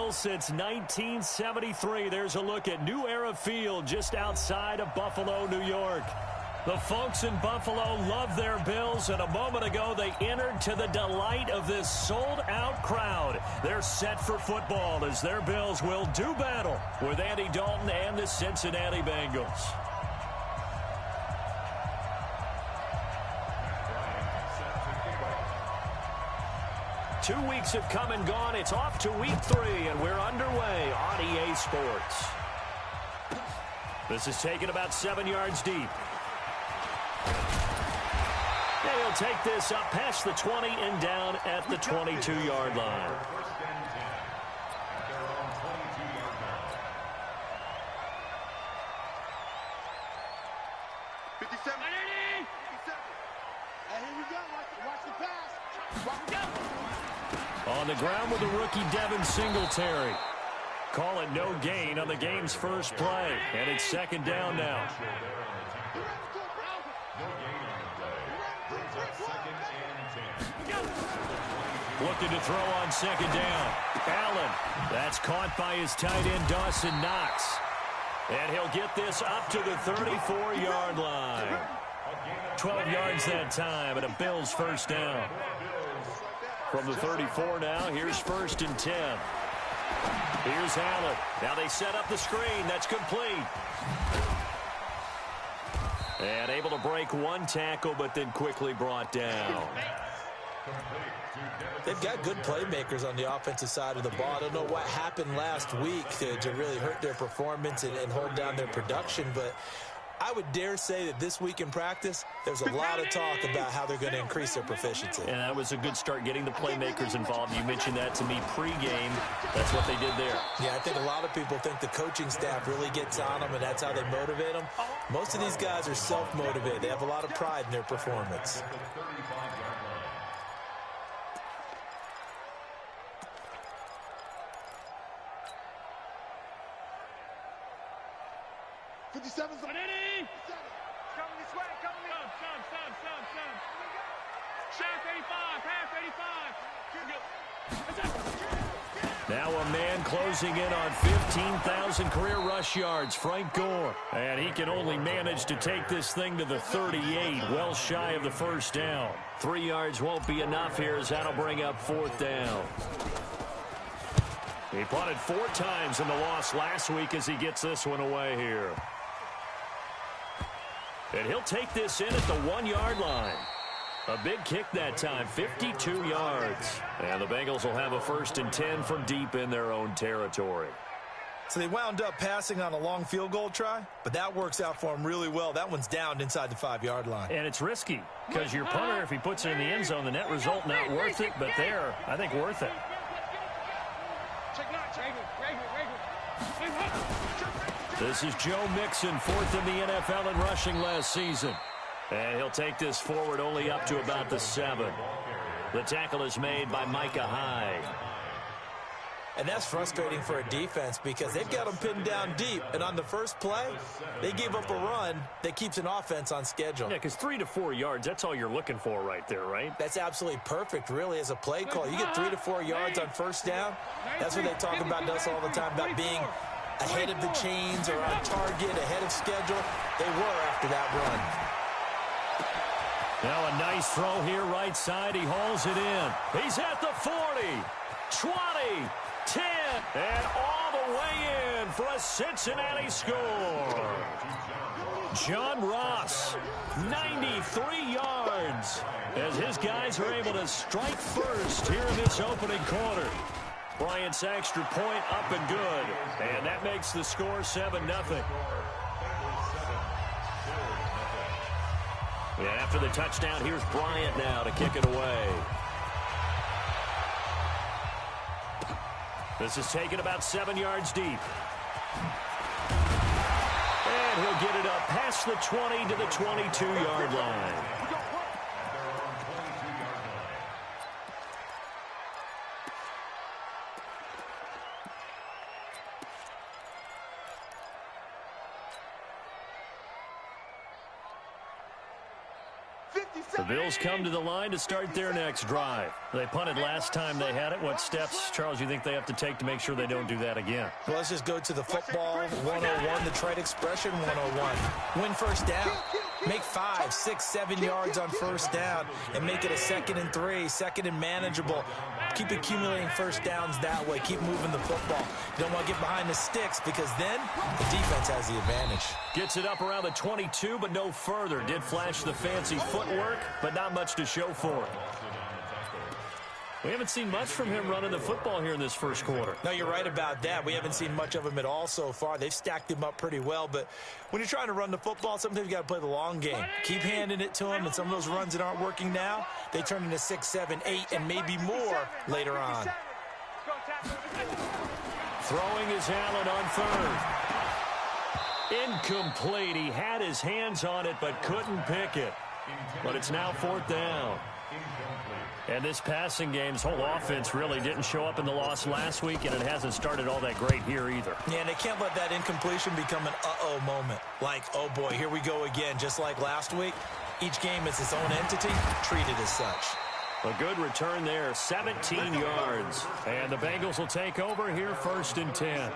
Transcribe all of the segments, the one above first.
Bengals since 1973. There's a look at New Era Field just outside of Buffalo, New York. The folks in Buffalo love their Bills, and a moment ago they entered to the delight of this sold-out crowd. They're set for football as their Bills will do battle with Andy Dalton and the Cincinnati Bengals. Two weeks have come and gone. It's off to week 3, and we're underway on EA Sports. This is taken about 7 yards deep. And he'll take this up past the 20 and down at the 22-yard line. On the ground with the rookie Devin Singletary. Call it no gain on the game's first play. And it's second down now. Looking to throw on second down. Allen. That's caught by his tight end Dawson Knox. And he'll get this up to the 34-yard line. 12 yards that time and a Bills first down. From the 34 now, here's 1st and 10. Here's Allen. Now they set up the screen. That's complete. And able to break one tackle, but then quickly brought down. They've got good playmakers on the offensive side of the ball. I don't know what happened last week to really hurt their performance and hold down their production, but I would dare say that this week in practice, there's a lot of talk about how they're going to increase their proficiency. And that was a good start, getting the playmakers involved. You mentioned that to me pregame. That's what they did there. Yeah, I think a lot of people think the coaching staff really gets on them, and that's how they motivate them. Most of these guys are self-motivated. They have a lot of pride in their performance. Now a man closing in on 15,000 career rush yards, Frank Gore. And he can only manage to take this thing to the 38, well shy of the first down. 3 yards won't be enough here as that'll bring up 4th down. He punted 4 times in the loss last week as he gets this one away here. And he'll take this in at the 1-yard line. A big kick that time, 52 yards. And the Bengals will have a 1st and 10 from deep in their own territory. So they wound up passing on a long field goal try, but that works out for them really well. That one's down inside the 5-yard line. And it's risky because your punter, if he puts it in the end zone, the net result not worth it, but there, I think worth it. This is Joe Mixon, 4th in the NFL in rushing last season. And he'll take this forward only up to about the 7. The tackle is made by Micah Hyde. And that's frustrating for a defense because they've got them pinned down deep. And on the first play, they gave up a run that keeps an offense on schedule. Yeah, because 3 to 4 yards, that's all you're looking for right there, right? That's absolutely perfect, really, as a play call. You get 3 to 4 yards on first down. That's what they talk about us all the time, about being ahead of the chains or on target, ahead of schedule. They were after that run. Now a nice throw here right side. He hauls it in. He's at the 40, 20, 10, and all the way in for a Cincinnati score. John Ross, 93 yards, as his guys are able to strike first here in this opening quarter. Bryant's extra point up and good, and that makes the score 7-0. Yeah, after the touchdown, here's Bryant now to kick it away. This is taken about 7 yards deep. And he'll get it up past the 20 to the 22-yard line. The Bills come to the line to start their next drive. They punted last time they had it. What steps, Charles, you think they have to take to make sure they don't do that again? Well, let's just go to the football 101, the trite expression 101. Win first down. Make 5, 6, 7 yards on first down and make it a 2nd and 3, 2nd and manageable. Keep accumulating first downs that way. Keep moving the football. You don't want to get behind the sticks because then the defense has the advantage. Gets it up around the 22, but no further. Did flash the fancy footwork, but not much to show for it. We haven't seen much from him running the football here in this first quarter. No, you're right about that. We haven't seen much of him at all so far. They've stacked him up pretty well, but when you're trying to run the football, sometimes you got to play the long game. Keep handing it to him, and some of those runs that aren't working now, they turn into 6, 7, 8, and maybe more later on. Throwing is Allen on third. Incomplete. He had his hands on it, but couldn't pick it. But it's now 4th down. And this passing game's whole offense really didn't show up in the loss last week, and it hasn't started all that great here either. Yeah, and they can't let that incompletion become an uh-oh moment. Like, oh boy, here we go again, just like last week. Each game is its own entity, treated as such. A good return there, 17 yards. And the Bengals will take over here, 1st and 10.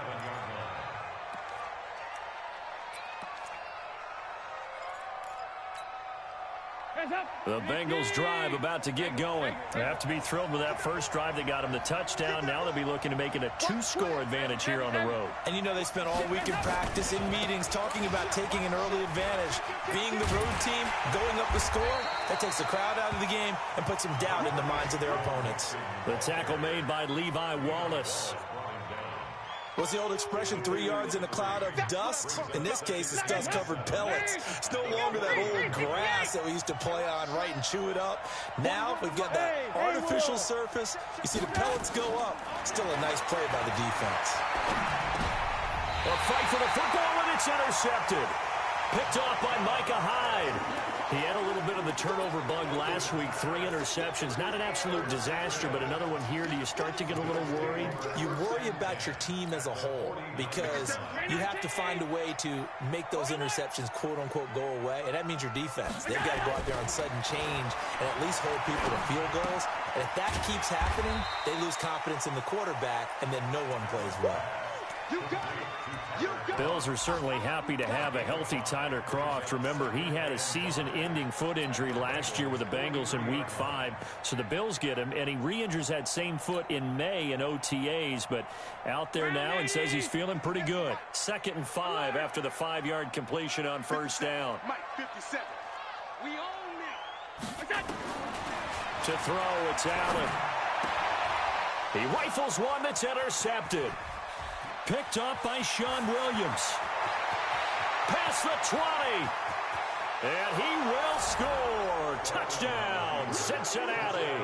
The Bengals drive about to get going. They have to be thrilled with that first drive that got them the touchdown. Now they'll be looking to make it a 2-score advantage here on the road. And you know they spent all week in practice, in meetings, talking about taking an early advantage. Being the road team, going up the score, that takes the crowd out of the game and puts some doubt in the minds of their opponents. The tackle made by Levi Wallace. What's the old expression, 3 yards in a cloud of dust? In this case, it's dust-covered pellets. It's no longer that old grass that we used to play on, right, and chew it up. Now we've got that artificial surface. You see the pellets go up. Still a nice play by the defense. A fight for the football, and it's intercepted. Picked off by Micah Hyde. He had a little bit of the turnover bug last week, 3 interceptions. Not an absolute disaster, but another one here. Do you start to get a little worried? You worry about your team as a whole because you have to find a way to make those interceptions, quote-unquote, go away, and that means your defense. They've got to go out there on sudden change and at least hold people to field goals. And if that keeps happening, they lose confidence in the quarterback, and then no one plays well. Bills are certainly happy to have a healthy Tyler Kroft. Remember, he had a season-ending foot injury last year with the Bengals in Week 5. So the Bills get him, and he re-injures that same foot in May in OTAs. But out there now and says he's feeling pretty good. 2nd and 5 after the 5-yard completion on first down. To throw, it's Allen. He rifles one that's intercepted. Picked up by Sean Williams. Past the 20. And he will score. Touchdown, Cincinnati.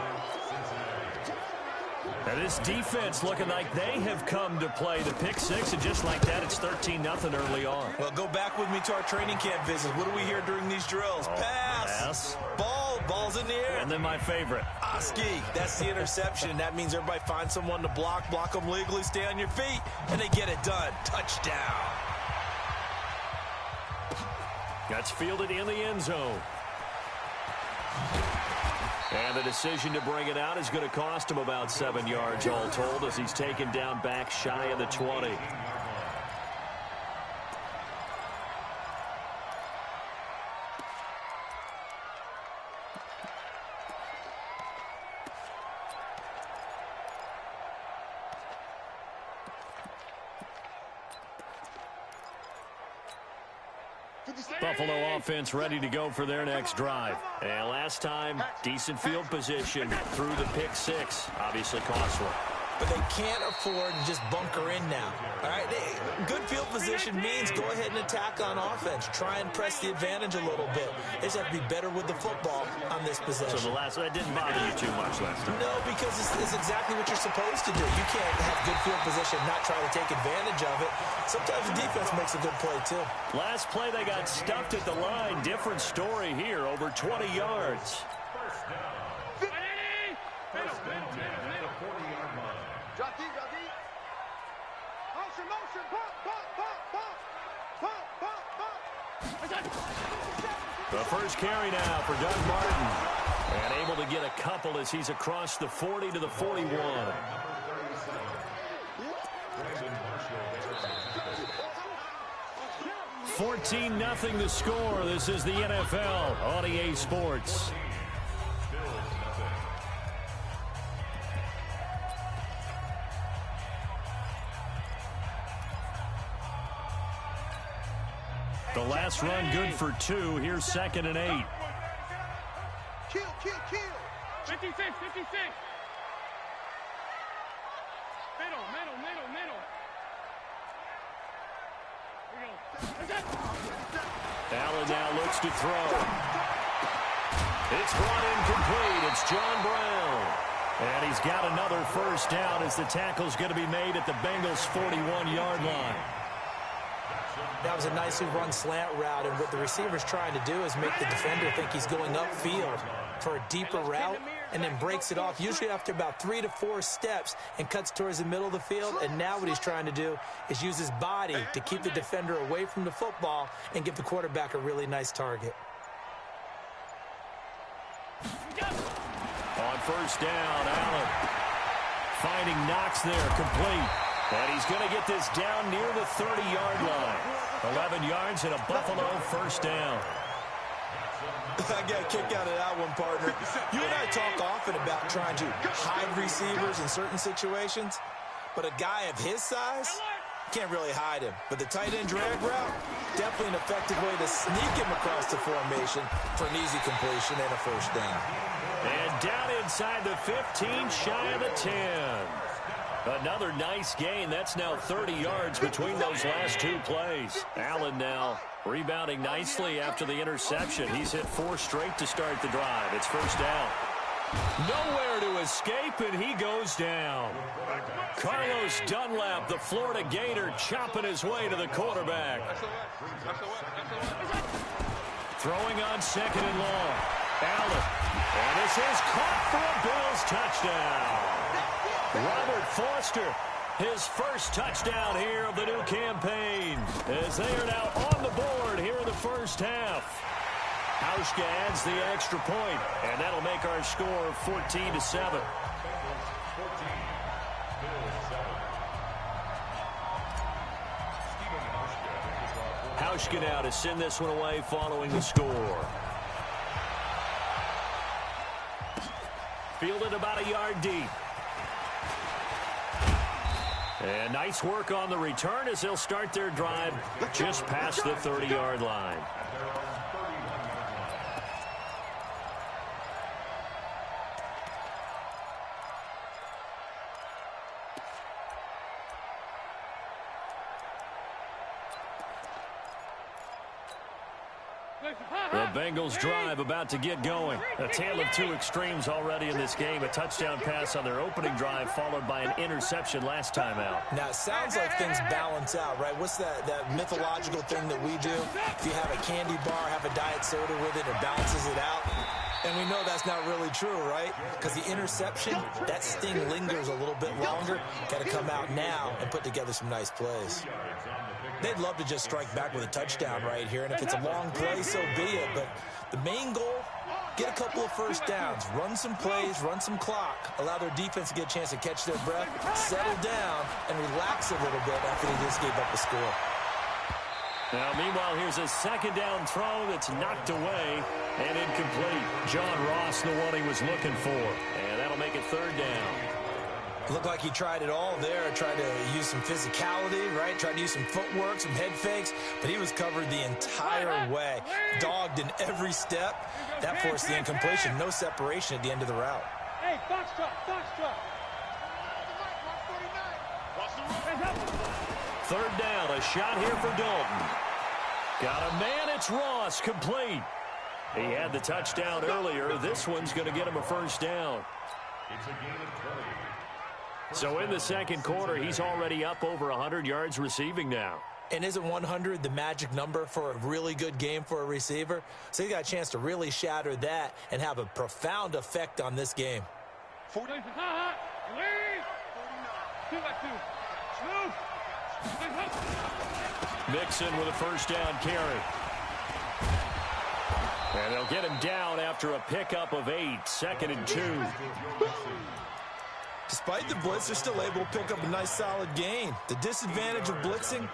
And this defense looking like they have come to play the pick 6, and just like that, it's 13-0 early on. Well, go back with me to our training camp visit. What do we hear during these drills? Pass. Ball's in the air. And then my favorite. Oski, that's the interception. That means everybody finds someone to block them legally, stay on your feet, and they get it done. Touchdown. That's fielded in the end zone. And the decision to bring it out is going to cost him about 7 yards all told as he's taken down back shy of the 20. Buffalo offense ready to go for their next drive. And last time, decent field position through the pick 6. Obviously cost one. But they can't afford to just bunker in now. All right, good field position means go ahead and attack on offense. Try and press the advantage a little bit. They just have to be better with the football on this possession. So that didn't bother you too much last time? No, because it's exactly what you're supposed to do. You can't have good field position and not try to take advantage of it. Sometimes the defense makes a good play, too. Last play, they got stuffed at the line. Different story here, over 20 yards. The first carry now for Doug Martin. And able to get a couple as he's across the 40 to the 41. 14-0 the score. This is the NFL on EA Sports. The last run good for 2. Here's 2nd and 8. Kill. 56. Middle. Allen now looks to throw. It's brought in complete. It's John Brown. And he's got another first down as the tackle's going to be made at the Bengals' 41-yard line. That was a nicely run slant route, and what the receiver's trying to do is make the defender think he's going upfield for a deeper route and then breaks it off, usually after about 3 to 4 steps, and cuts towards the middle of the field. And now what he's trying to do is use his body to keep the defender away from the football and give the quarterback a really nice target. On first down, Allen finding Knox there, complete. And he's going to get this down near the 30-yard line. 11 yards and a Buffalo first down. I got a kick out of that one, partner. You and I talk often about trying to hide receivers in certain situations, but a guy of his size, can't really hide him. But the tight end drag route, definitely an effective way to sneak him across the formation for an easy completion and a first down. And down inside the 15, shy of the 10. Another nice gain. That's now 30 yards between those last 2 plays. Allen now rebounding nicely after the interception. He's hit 4 straight to start the drive. It's first down. Nowhere to escape, and he goes down. Carlos Dunlap, the Florida Gator, chopping his way to the quarterback. Throwing on 2nd and long. Allen. And this is caught for a Bills touchdown. Robert Foster, his first touchdown here of the new campaign, as they are now on the board here in the first half. Hauschka adds the extra point, and that'll make our score 14-7. Hauschka now to send this one away following the score. Fielded about a yard deep. And nice work on the return as they'll start their drive just past the 30-yard line. The Bengals drive about to get going. A tale of 2 extremes already in this game. A touchdown pass on their opening drive followed by an interception last time out. Now, it sounds like things balance out, right? What's that mythological thing that we do? If you have a candy bar, have a diet soda with it, it balances it out. And we know that's not really true, right? Because the interception, that sting lingers a little bit longer. Got to come out now and put together some nice plays. They'd love to just strike back with a touchdown right here, and if it's a long play, so be it. But the main goal, get a couple of first downs, run some plays, run some clock, allow their defense to get a chance to catch their breath, settle down, and relax a little bit after they just gave up the score. Now, meanwhile, here's a 2nd down throw that's knocked away and incomplete. John Ross, the one he was looking for, and that'll make it 3rd down. Looked like he tried it all there, tried to use some physicality, right? Tried to use some footwork, some head fakes, but he was covered the entire way. Dogged in every step. That forced the incompletion. No separation at the end of the route. Hey, box truck. 3rd down, a shot here for Dalton. Got a man, it's Ross, complete. He had the touchdown earlier. This one's going to get him a first down. It's a gain of 20. So in the 2nd quarter, he's already up over 100 yards receiving now. And isn't 100 the magic number for a really good game for a receiver? So he got a chance to really shatter that and have a profound effect on this game. 40. Mixon with a first down carry. And they'll get him down after a pickup of 8, 2nd and 2. Despite the blitz, they're still able to pick up a nice solid gain. The disadvantage of blitzing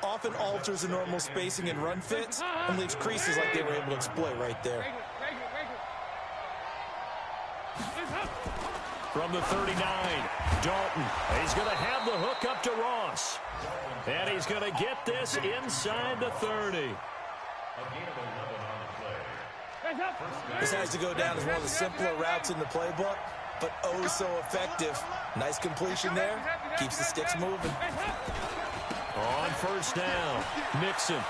often alters the normal spacing and run fits and leaves creases like they were able to exploit right there. From the 39, Dalton. He's going to have the hook up to Ross. And he's going to get this inside the 30. This has to go down as one of the simpler routes in the playbook, but oh so effective. Nice completion there. Keeps the sticks moving. On first down, Mixon.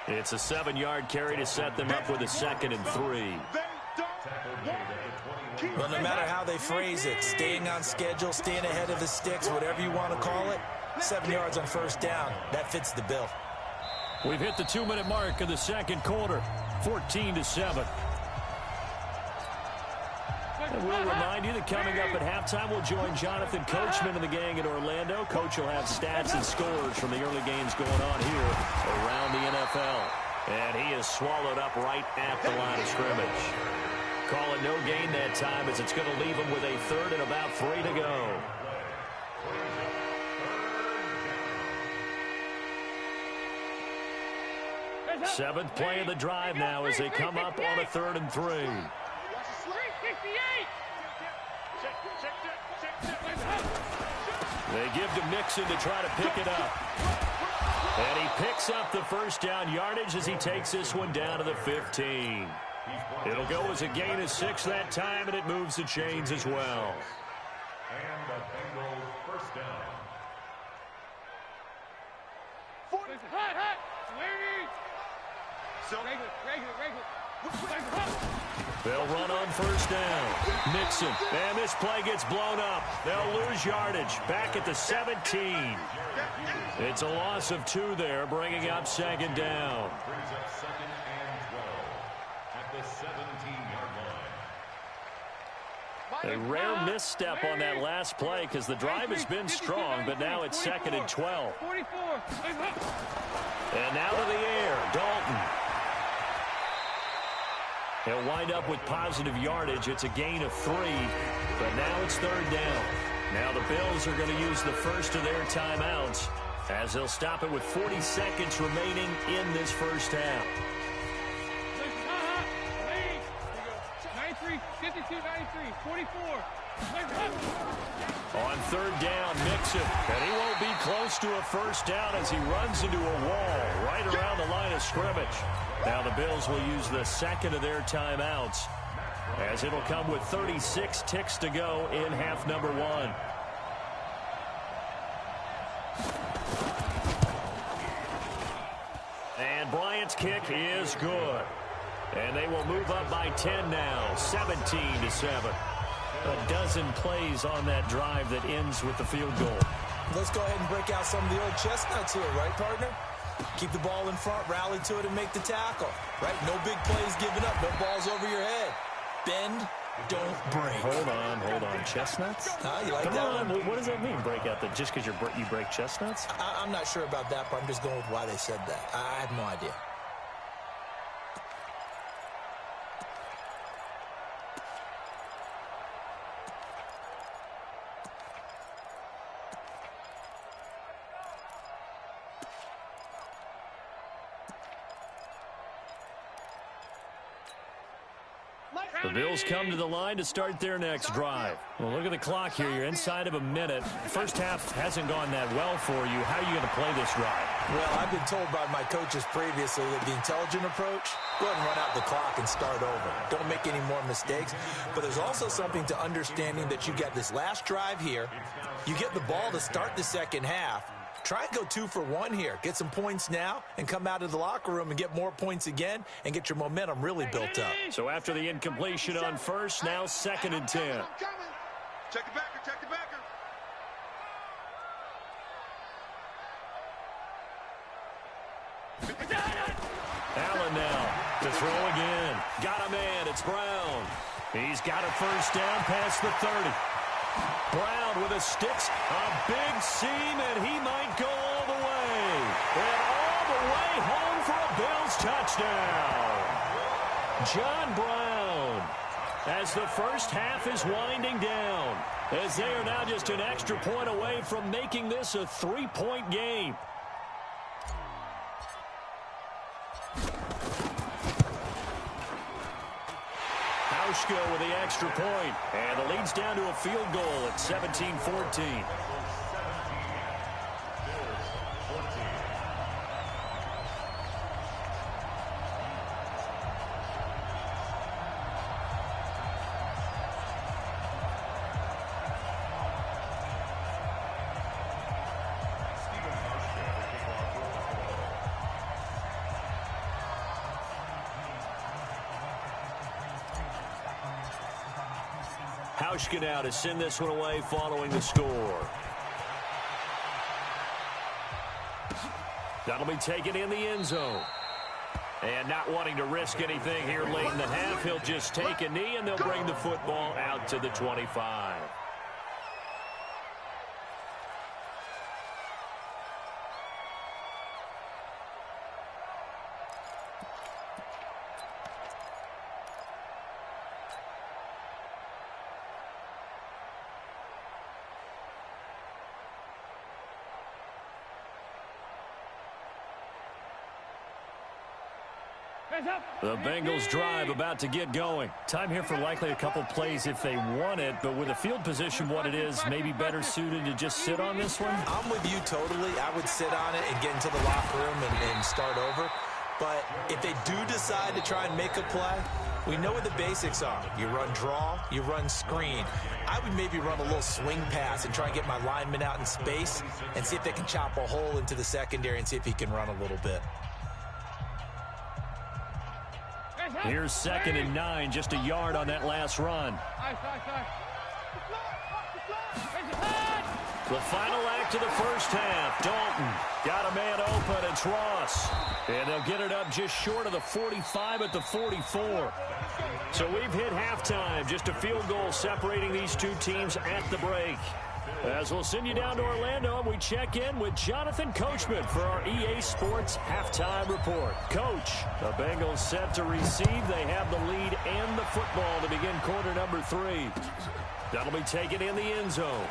It's a 7-yard carry to set them up with a 2nd and 3. Well, no matter how they phrase it, staying on schedule, staying ahead of the sticks, whatever you want to call it, 7 yards on first down, that fits the bill. We've hit the 2-minute mark of the second quarter, 14-7. And we'll remind you that coming up at halftime, we'll join Jonathan Coachman and the gang in Orlando. Coach will have stats and scores from the early games going on here around the NFL. And he is swallowed up right at the line of scrimmage. Call it no gain that time as it's going to leave him with a 3rd and about 3 to go. Seventh play of the drive now as they come up on a 3rd and 3. They give to Mixon to try to pick it up. And he picks up the first down yardage as he takes this one down to the 15. It'll go as a gain of 6 that time, and it moves the chains as well. And the Bengals first down. They'll run on first down. Mixon. And this play gets blown up. They'll lose yardage. Back at the 17. It's a loss of 2 there, bringing up 2nd down. Brings up 2nd and 12 at the 17-yard line. A rare misstep on that last play because the drive has been strong, but now it's 2nd and 12. And now to the air, Dalton. He'll wind up with positive yardage. It's a gain of 3, but now it's 3rd down. Now the Bills are going to use the first of their timeouts as they'll stop it with 40 seconds remaining in this first half. 93, 52, 93, 44. On 3rd down, Mixon. And he won't be close to a first down as he runs into a wall right around the line of scrimmage. Now the Bills will use the second of their timeouts as it'll come with 36 ticks to go in half number 1. And Bryant's kick is good. And they will move up by 10 now, 17-7. A dozen plays on that drive that ends with the field goal. Let's go ahead and break out some of the old chestnuts here, right, partner? Keep the ball in front, rally to it, and make the tackle, right? No big plays given up, no balls over your head. Bend, don't break. Hold on. Chestnuts? You like Come that on. one? What does that mean, break out? Just because you break chestnuts? I'm not sure about that, but I'm just going with why they said that. I have no idea. The Bills come to the line to start their next drive. Well, look at the clock here. You're inside of a minute. First half hasn't gone that well for you. How are you going to play this drive? Well, I've been told by my coaches previously that the intelligent approach, go ahead and run out the clock and start over. Don't make any more mistakes. But there's also something to understanding that you got this last drive here. You get the ball to start the second half. Try and go 2 for 1 here. Get some points now and come out of the locker room and get more points again and get your momentum really built up. So after the incompletion on first, now 2nd and 10. Check the backer, check the backer. Allen now to throw again. Got a man. It's Brown. He's got a first down past the 30. Brown with a sticks, a big seam, and he might go all the way. And all the way home for a Bills touchdown. John Brown, as the first half is winding down, as they are now just an extra point away from making this a 3-point game. Hauschka with the extra point, and the lead's down to a field goal at 17-14. Hauschka now to send this one away following the score. That'll be taken in the end zone. And not wanting to risk anything here late in the half, he'll just take a knee, and they'll bring the football out to the 25. The Bengals drive about to get going. Time here for likely a couple plays if they want it, but with the field position what it is, maybe better suited to just sit on this one? I'm with you totally. I would sit on it and get into the locker room and start over. But if they do decide to try and make a play, we know what the basics are. You run draw, you run screen. I would maybe run a little swing pass and try and get my lineman out in space and see if they can chop a hole into the secondary and see if he can run a little bit. Here's 2nd and 9, just a yard on that last run. The final act of the first half. Dalton got a man open. It's Ross. And they'll get it up just short of the 45 at the 44. So we've hit halftime. Just a field goal separating these two teams at the break. As we'll send you down to Orlando, we check in with Jonathan Coachman for our EA Sports Halftime Report. Coach, the Bengals set to receive. They have the lead and the football to begin quarter number 3. That'll be taken in the end zone.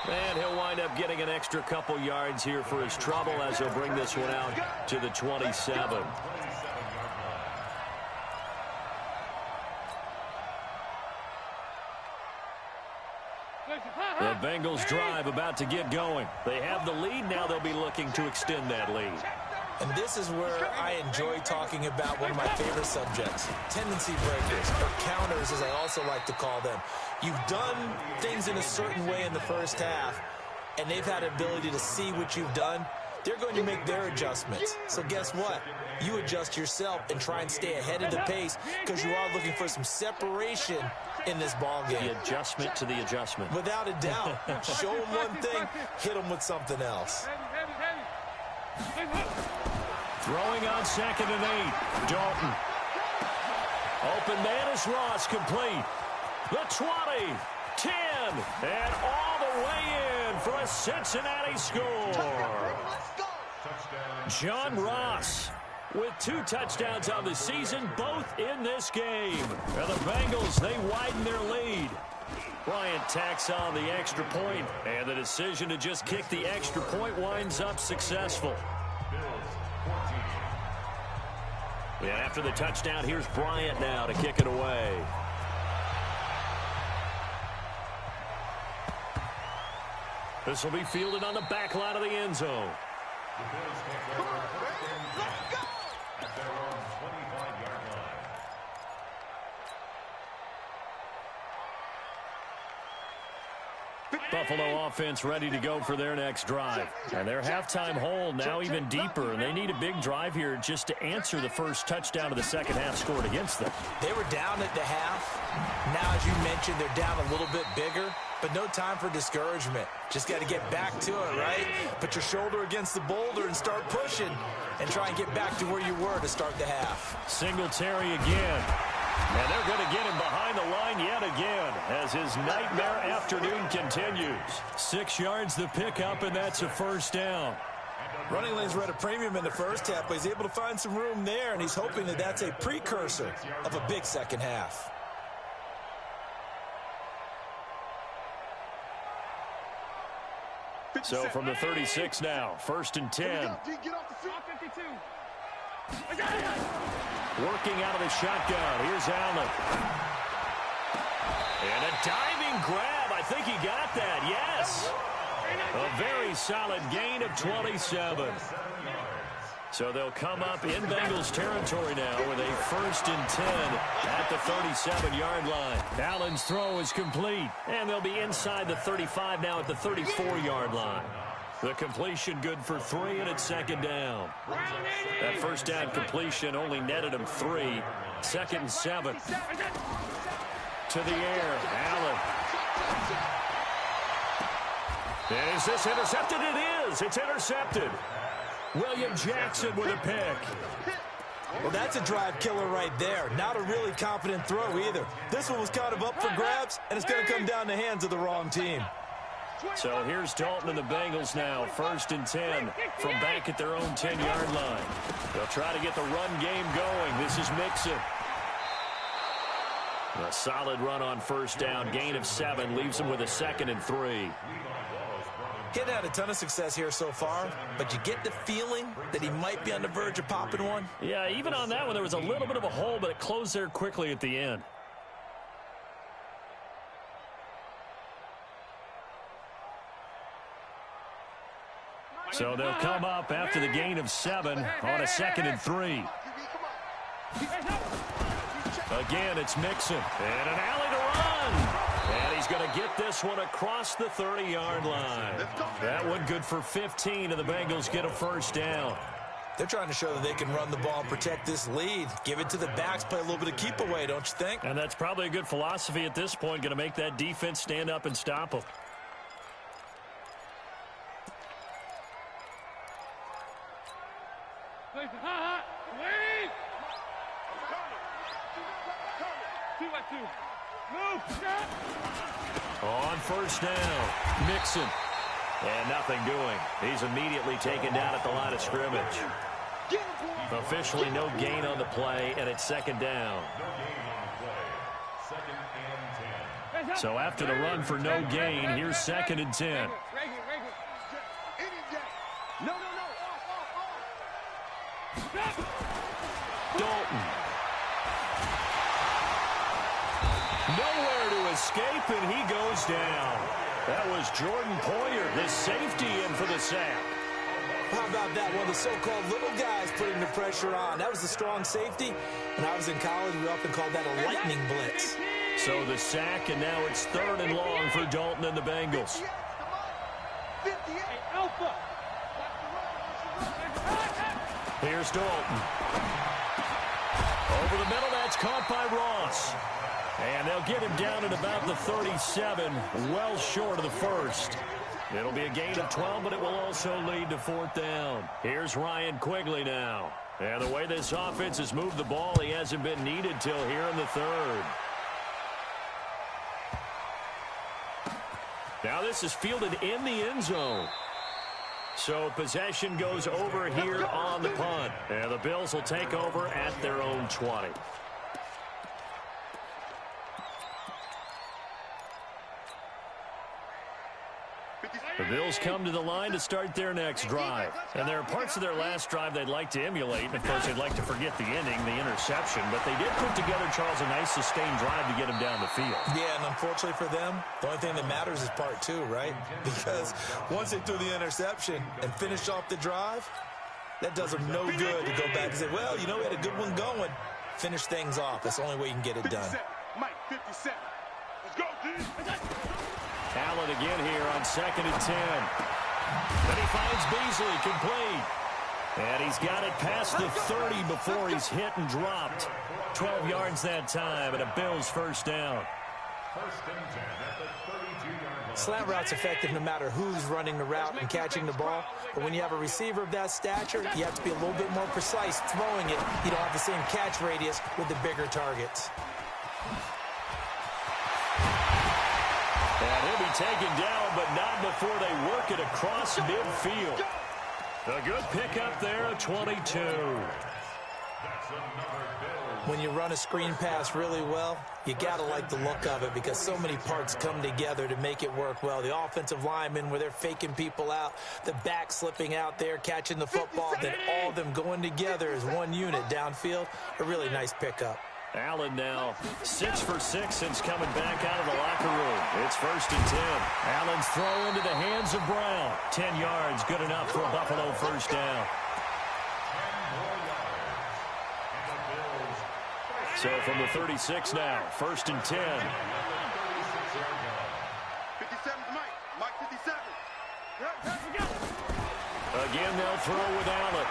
And he'll wind up getting an extra couple yards here for his trouble as he'll bring this one out to the 27. The Bengals drive about to get going. They have the lead. Now they'll be looking to extend that lead. And this is where I enjoy talking about one of my favorite subjects, tendency breakers, or counters as I also like to call them. You've done things in a certain way in the first half, and they've had the ability to see what you've done. They're going to make their adjustments. So guess what? You adjust yourself and try and stay ahead of the pace because you are looking for some separation in this ball game. The adjustment to the adjustment. Without a doubt. Show them one thing, hit them with something else. Throwing on 2nd and 8. Dalton. Open man is Ross, complete. The 20, 10, and all the way in for a Cincinnati score. John Ross with 2 touchdowns on the season, both in this game. And the Bengals, they widen their lead. Bryant tacks on the extra point, and the decision to just kick the extra point winds up successful. And after the touchdown, here's Bryant now to kick it away. This will be fielded on the back line of the end zone. Buffalo offense ready to go for their next drive. And their halftime hole now even deeper, and they need a big drive here just to answer the first touchdown of the second half scored against them. They were down at the half. Now, as you mentioned, they're down a little bit bigger, but no time for discouragement. Just got to get back to it, right? Put your shoulder against the boulder and start pushing and try and get back to where you were to start the half. Singletary again. And they're going to get him behind the line yet again as his nightmare afternoon continues. 6 yards the pickup, and that's a first down. Running lanes were at a premium in the first half, but he's able to find some room there, and he's hoping that that's a precursor of a big second half. So from the 36 now, 1st and 10. Working out of the shotgun. Here's Allen. And a diving grab. I think he got that. Yes. A very solid gain of 27. So they'll come up in Bengals territory now with a 1st and 10 at the 37-yard line. Allen's throw is complete, and they'll be inside the 35 now at the 34-yard line. The completion good for 3, and it's 2nd down. That 1st down completion only netted him 3. 2nd and 7. To the air, Allen. And is this intercepted? It is. It's intercepted. William Jackson with a pick. Well, that's a drive killer right there. Not a really confident throw either. This one was kind of up for grabs, and it's going to come down the hands of the wrong team. So here's Dalton and the Bengals now, 1st and 10 from back at their own 10-yard line. They'll try to get the run game going. This is Mixon. A solid run on 1st down. Gain of 7 leaves them with a 2nd and 3. He hadn't had a ton of success here so far, but you get the feeling that he might be on the verge of popping one. Yeah, even on that one, there was a little bit of a hole, but it closed there quickly at the end. So they'll come up after the gain of 7 on a 2nd and 3. Again, it's Mixon. And an alley to run. And he's going to get this one across the 30-yard line. That one good for 15, and the Bengals get a 1st down. They're trying to show that they can run the ball and protect this lead. Give it to the backs, play a little bit of keep away, don't you think? And that's probably a good philosophy at this point, going to make that defense stand up and stop them. On 1st down, Mixon. And nothing doing. He's immediately taken down at the line of scrimmage. Officially no gain on the play, and it's 2nd down. So after the run for no gain, here's 2nd and 10. Dalton. Nowhere to escape, and he goes down. That was Jordan Poyer, the safety, in for the sack. How about that? One of the so-called little guys putting the pressure on. That was the strong safety. When I was in college, we often called that a lightning blitz. So the sack, and now it's 3rd and long for Dalton and the Bengals. Here's Dalton. Over the middle, that's caught by Ross. And they'll get him down at about the 37, well short of the 1st. It'll be a gain of 12, but it will also lead to 4th down. Here's Ryan Quigley now. And the way this offense has moved the ball, he hasn't been needed till here in the 3rd. Now this is fielded in the end zone. So possession goes over here on the punt. And the Bills will take over at their own 20. The Bills come to the line to start their next drive. And there are parts of their last drive they'd like to emulate. And, of course, they'd like to forget the ending, the interception. But they did put together, Charles, a nice sustained drive to get him down the field. Yeah, and unfortunately for them, the only thing that matters is part 2, right? Because once they threw the interception and finished off the drive, that does them no good to go back and say, well, you know, we had a good one going. Finish things off. That's the only way you can get it done. Mike, 57. Let's go, dude. Allen again here on 2nd and 10. Then he finds Beasley complete. And he's got it past the 30 before he's hit and dropped. 12 yards that time, and a Bills 1st down. First and 10 at the 32-yard line. Slant route's effective no matter who's running the route and catching the ball. But when you have a receiver of that stature, you have to be a little bit more precise throwing it. You don't have the same catch radius with the bigger targets. And he'll be taken down, but not before they work it across midfield. A good pickup there, a 22. When you run a screen pass really well, you got to like the look of it because so many parts come together to make it work well. The offensive linemen, where they're faking people out, the back slipping out there, catching the football, then all of them going together as one unit downfield. A really nice pickup. Allen now 6 for 6 since coming back out of the locker room. It's first and 10. Allen's throw into the hands of Brown. 10 yards, good enough for a Buffalo first down. So from the 36 now, first and 10. 57's Mike. Mike 57. Again, they'll throw with Allen.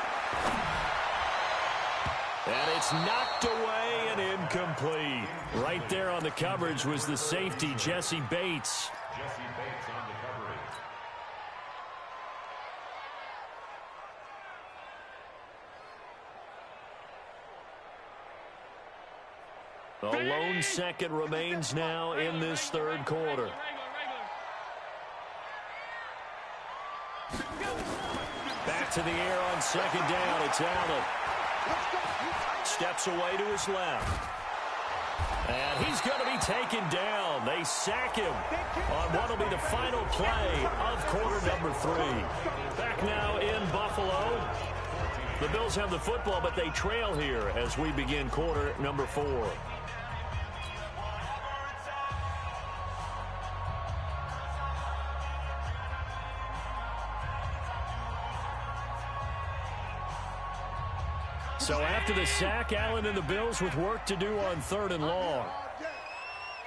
And it's knocked away and incomplete. Right there on the coverage was the safety, Jesse Bates. Jesse Bates on the coverage. A lone second remains now in this third quarter. Back to the air on second down. It's Allen. Steps away to his left. And he's going to be taken down. They sack him on what will be the final play of quarter number 3. Back now in Buffalo. The Bills have the football, but they trail here as we begin quarter number 4. So after the sack, Allen and the Bills with work to do on third and long.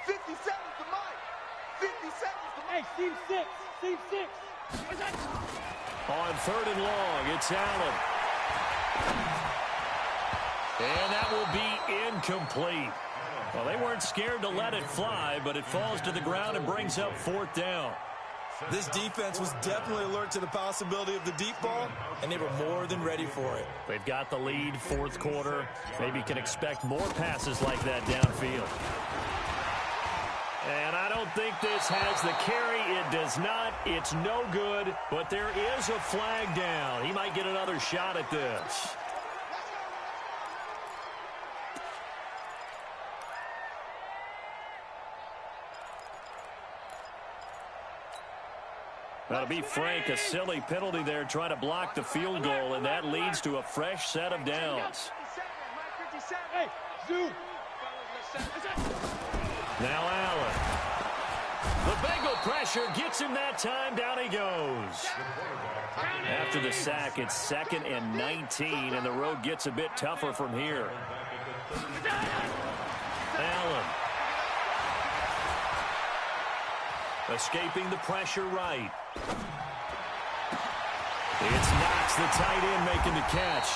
57's to Mike. 57's to Mike. Hey, Steve 6. Steve 6. On third and long, it's Allen. And that will be incomplete. Well, they weren't scared to let it fly, but it falls to the ground and brings up fourth down. This defense was definitely alert to the possibility of the deep ball, and they were more than ready for it. They've got the lead, fourth quarter. Maybe can expect more passes like that downfield. And I don't think this has the carry. It does not. It's no good, but there is a flag down. He might get another shot at this. Now, to be frank, a silly penalty there trying to block the field goal, and that leads to a fresh set of downs. Hey, Zoo. Now Allen. The Bengal pressure gets him that time. Down he goes. After the sack, it's 2nd and 19, and the road gets a bit tougher from here. Allen. Escaping the pressure right. It's Knox, the tight end, making the catch.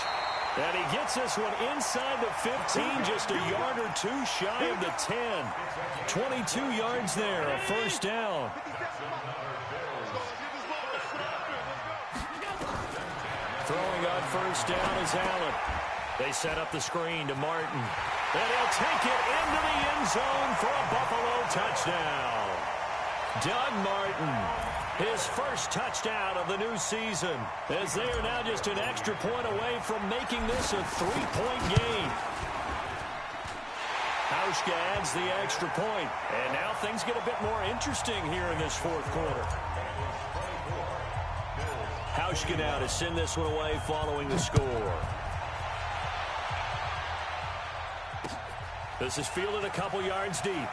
And he gets this one inside the 15, just a yard or two shy of the 10. 22 yards there, a first down. Throwing on first down is Allen. They set up the screen to Martin. And he'll take it into the end zone for a Buffalo touchdown. Doug Martin, his first touchdown of the new season, as they are now just an extra point away from making this a 3-point game. Hauschka adds the extra point, and now things get a bit more interesting here in this fourth quarter. Hauschka now to send this one away following the score. This is fielded a couple yards deep.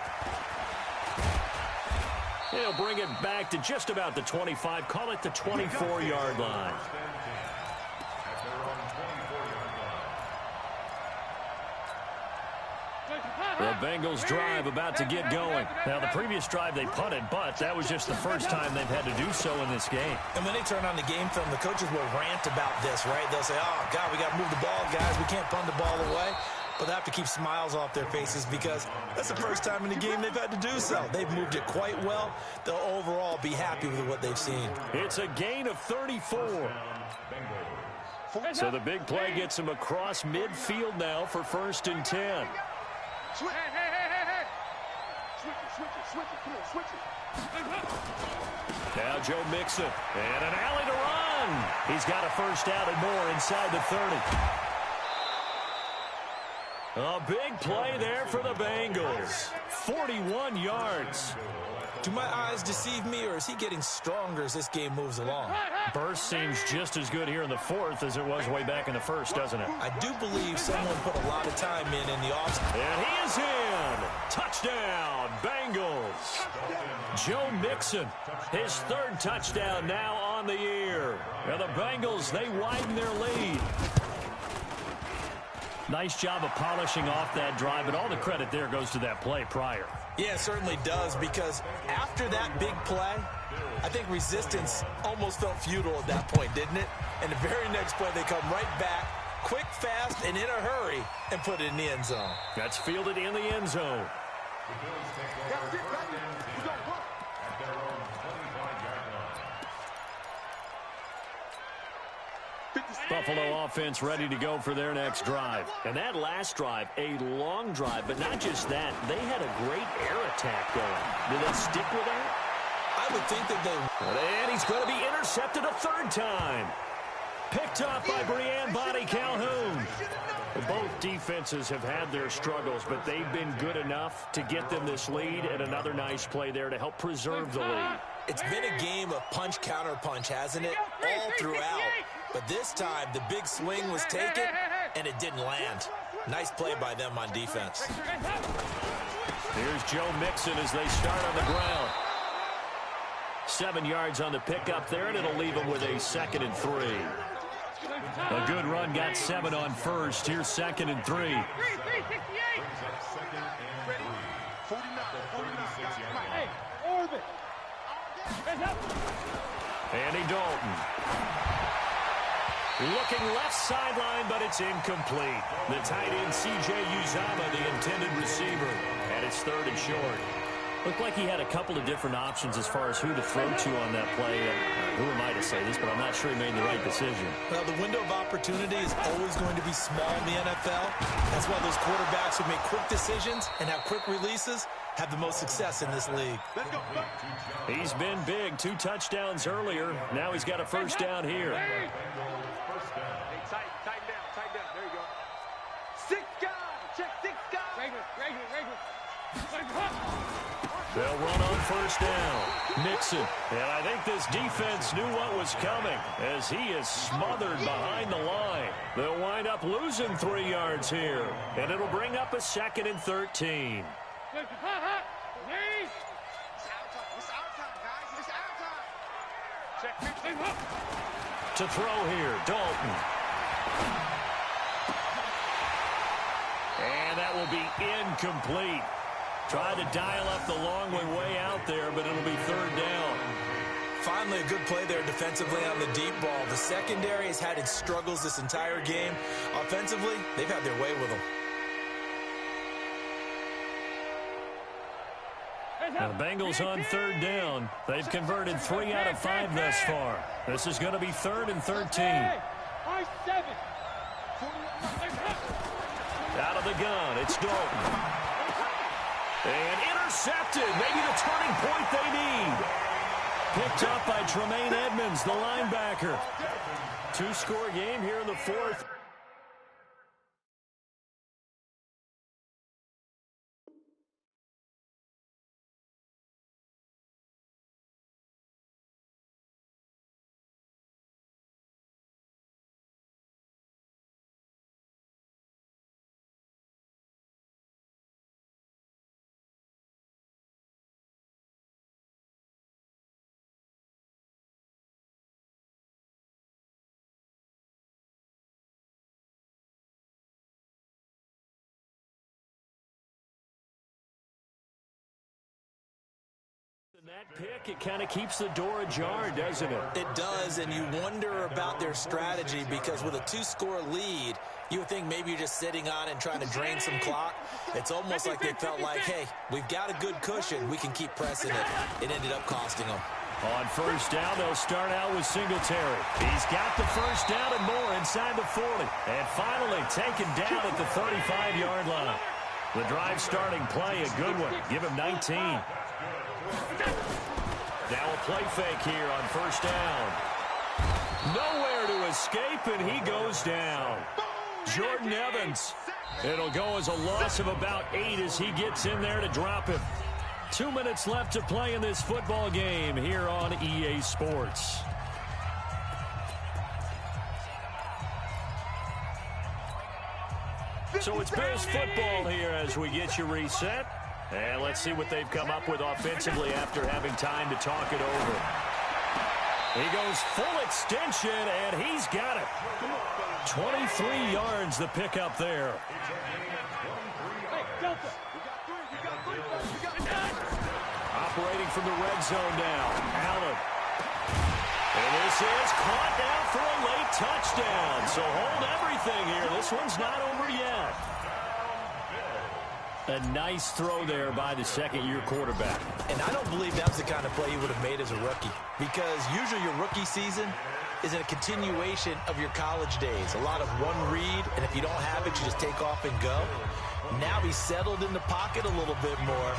He'll bring it back to just about the 25, call it the 24-yard line. The Bengals drive about to get going. Now, the previous drive they punted, but that was just the first time they've had to do so in this game. And when they turn on the game film, the coaches will rant about this, right? They'll say, oh, God, we got to move the ball, guys. We can't punt the ball away. Well, they have to keep smiles off their faces because that's the first time in the game they've had to do so. They've moved it quite well. They'll overall be happy with what they've seen. It's a gain of 34. So the big play gets him across midfield now for 1st and 10. Hey. Switch it. Come on, switch it. Now Joe Mixon. And an alley to run. He's got a first down and more inside the 30. A big play there for the Bengals. 41 yards. Do my eyes deceive me, or is he getting stronger as this game moves along? Burst seems just as good here in the 4th as it was way back in the 1st, doesn't it? I do believe someone put a lot of time in the offseason. And he is in. Touchdown, Bengals. Joe Mixon, his 3rd touchdown now on the year. And the Bengals, they widen their lead. Nice job of polishing off that drive, but all the credit there goes to that play prior. Yeah, it certainly does, because after that big play, I think resistance almost felt futile at that point, didn't it? And the very next play, they come right back, quick, fast, and in a hurry, and put it in the end zone. That's fielded in the end zone. That's it, baby. We gon' work. At their own 25-yard line. Buffalo offense ready to go for their next drive. And that last drive, a long drive, but not just that. They had a great air attack going. Did they stick with that? I would think that they... And he's going to be intercepted a 3rd time. Picked up by Breanne Bonnie Calhoun. Both defenses have had their struggles, but they've been good enough to get them this lead, and another nice play there to help preserve the lead. It's been a game of punch-counter-punch, hasn't it? All throughout. But this time, the big swing was taken, and it didn't land. Nice play by them on defense. Here's Joe Mixon as they start on the ground. 7 yards on the pickup there, and it'll leave him with a 2nd and 3. A good run got 7 on 1st. Here's 2nd and 3. Brings up 2nd and 3. 46-yard line. Orbit. Andy Dalton. Looking left sideline, but it's incomplete. The tight end, CJ-UZAMA, the intended receiver. And it's 3rd and short. Looked like he had a couple of different options as far as who to throw to on that play. Who am I to say this, but I'm not sure he made the right decision. Well, the window of opportunity is always going to be small in the NFL. That's why those quarterbacks who make quick decisions and have quick releases have the most success in this league. Let's go. He's been big. 2 touchdowns earlier. Now he's got a first down here. Hey, Tighten down. There you go. 6 guys. Check 6 guys. regular. They'll run on first down. Mixon. And I think this defense knew what was coming as he is smothered behind the line. They'll wind up losing 3 yards here. And it'll bring up a 2nd and 13. Ladies. It's our time, guys. It's our time. Check. To throw here, Dalton. And that will be incomplete. Tried to dial up the long way out there, but it'll be 3rd down. Finally, a good play there defensively on the deep ball. The secondary has had its struggles this entire game. Offensively, they've had their way with them. Now the Bengals on 3rd down. They've converted 3 out of 5 thus far. This is going to be 3rd and 13. I-7. Out of the gun, it's Dalton. And intercepted, maybe the turning point they need. Picked up by Tremaine Edmonds, the linebacker. 2-score game here in the 4th. That pick, it kind of keeps the door ajar, doesn't it? It does, and you wonder about their strategy because with a 2-score lead, You would think maybe you're just sitting on it and trying to drain some clock. It's almost like they felt like, hey, we've got a good cushion. We can keep pressing it. It ended up costing them. On first down, they'll start out with Singletary. He's got the first down and more inside the 40. And finally taken down at the 35-yard line. The drive starting play, a good one. Give him 19. Now a play fake here on first down. Nowhere to escape, and he goes down. Jordan Evans. It'll go as a loss of about 8 as he gets in there to drop him. 2 minutes left to play in this football game here on EA Sports. So it's Bills football here as we get you reset. And let's see what they've come up with offensively after having time to talk it over. He goes full extension, and he's got it. 23 yards the pickup there. Operating from the red zone now. Allen. And this is caught down for a late touchdown. So hold everything here. This one's not over yet. A nice throw there by the second-year quarterback. And I don't believe that was the kind of play he would have made as a rookie. Because usually your rookie season is a continuation of your college days. A lot of one read, and if you don't have it, you just take off and go. Now he's settled in the pocket a little bit more,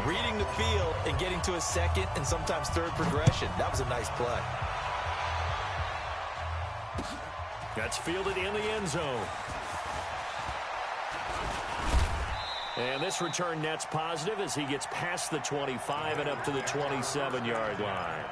reading the field and getting to a second and sometimes third progression. That was a nice play. That's fielded in the end zone. And this return net's positive as he gets past the 25 and up to the 27-yard line.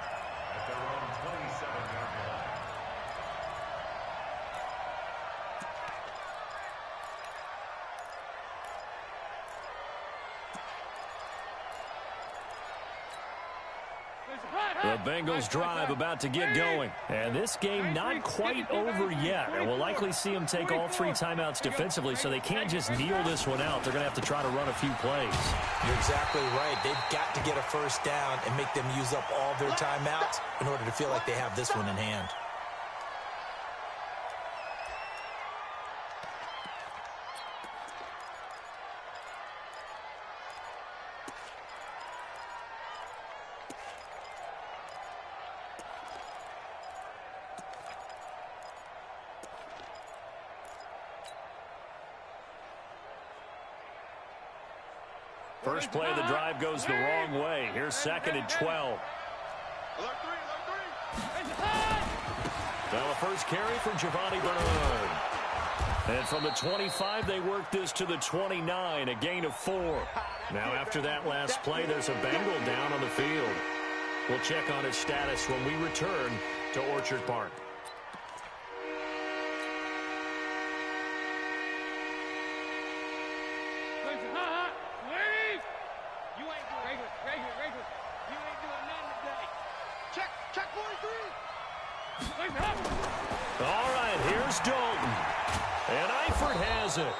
The Bengals drive about to get going. And this game not quite over yet. And we'll likely see them take all 3 timeouts defensively, so they can't just kneel this one out. They're going to have to try to run a few plays. You're exactly right. They've got to get a first down and make them use up all their timeouts in order to feel like they have this one in hand. First play of the drive goes the wrong way. Here's second and 12. Now a first carry for Giovanni Bernard. And from the 25, they work this to the 29, a gain of 4. Now after that last play, there's a Bengal down on the field. We'll check on his status when we return to Orchard Park. All right, here's Dalton. And Eifert has it.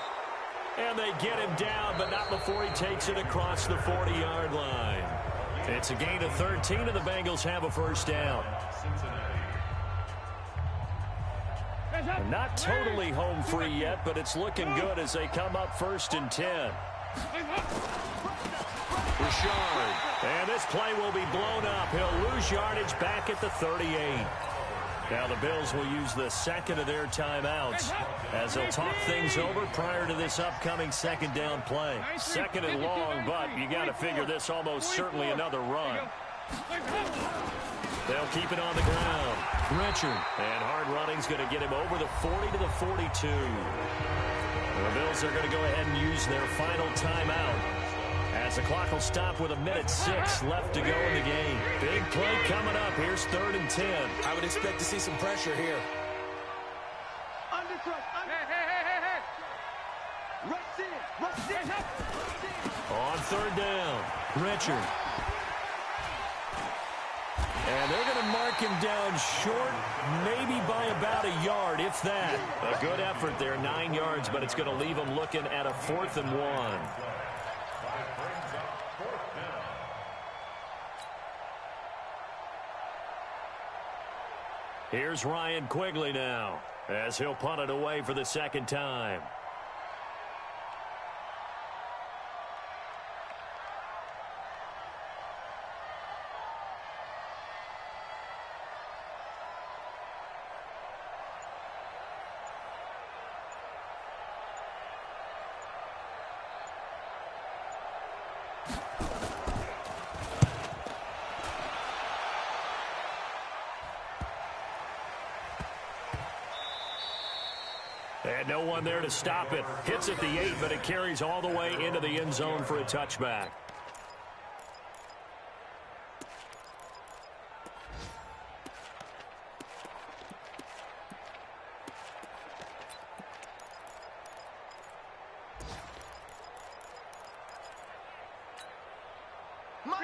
And they get him down, but not before he takes it across the 40-yard line. It's a gain of 13, and the Bengals have a first down. Not totally home free yet, but it's looking good as they come up first and 10. Richard. And this play will be blown up. He'll lose yardage back at the 38. Now the Bills will use the second of their timeouts as they'll talk things over prior to this upcoming second down play. Second and long, but you got to figure this almost certainly another run. They'll keep it on the ground. Richard. And hard running's going to get him over the 40 to the 42. The Bills are going to go ahead and use their final timeout as the clock will stop with 1:06 left to go in the game. Big play coming up. Here's 3rd and 10. I would expect to see some pressure here. On 3rd down, Richard. And they're going to mark him down short, maybe by about a yard, if that. A good effort there, 9 yards, but it's going to leave them looking at a 4th and 1. Here's Ryan Quigley now. as he'll punt it away for the second time. And no one there to stop it. Hits at the 8, but it carries all the way into the end zone for a touchback.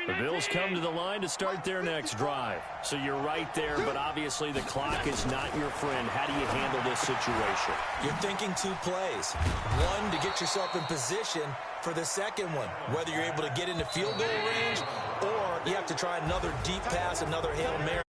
The Bills come to the line to start their next drive. So you're right there, but obviously the clock is not your friend. How do you handle this situation? You're thinking 2 plays. One, to get yourself in position for the second one, whether you're able to get into field goal range or you have to try another deep pass, another Hail Mary.